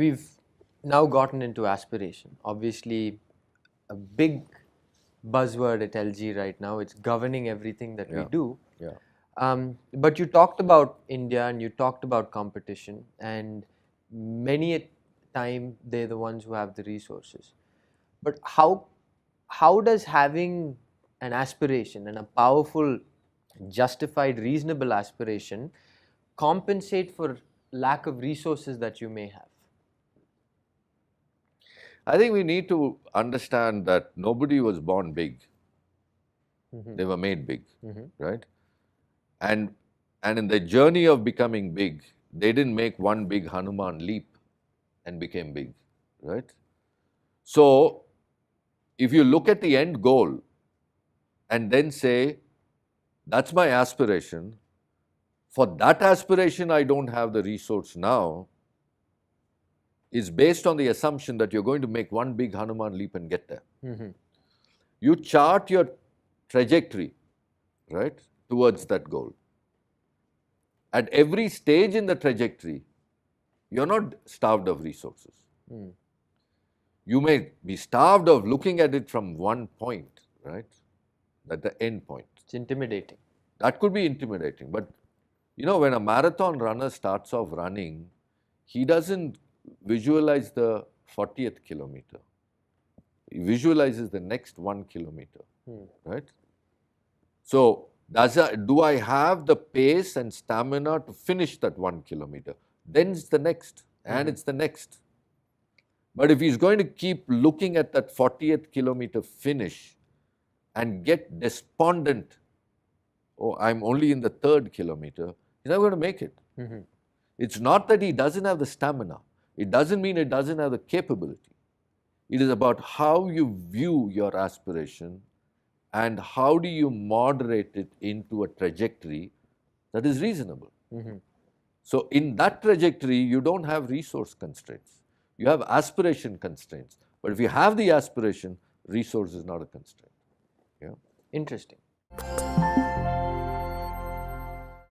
we've now gotten into aspiration. Obviously, a big buzzword at LG right now. It's governing everything that we Yeah. do. Yeah. But you talked about India and you talked about competition, and many a time they're the ones who have the resources. But how does having an aspiration and a powerful, justified, reasonable aspiration compensate for lack of resources that you may have? I think we need to understand that nobody was born big. Mm-hmm. They were made big, Mm-hmm. right? And in the journey of becoming big, they didn't make one big Hanuman leap and became big, right? So if you look at the end goal and then say, that's my aspiration, for that aspiration I don't have the resource now, is based on the assumption that you're going to make one big Hanuman leap and get there. Mm-hmm. You chart your trajectory, right, towards that goal. At every stage in the trajectory, you're not starved of resources. Mm. You may be starved of looking at it from one point, right, at the end point. It's intimidating. That could be intimidating. But, you know, when a marathon runner starts off running, he doesn't visualize the 40th kilometer. He visualizes the next 1 kilometer, right? So, do I have the pace and stamina to finish that 1 kilometer? Then it's the next, and it's the next. But if he's going to keep looking at that 40th kilometer finish and get despondent, oh, I'm only in the 3rd kilometer, he's not going to make it. Mm-hmm. It's not that he doesn't have the stamina. It doesn't mean it doesn't have the capability. It is about how you view your aspiration and how do you moderate it into a trajectory that is reasonable. Mm-hmm. So in that trajectory, you don't have resource constraints. You have aspiration constraints. But if you have the aspiration, resource is not a constraint. Yeah. Interesting.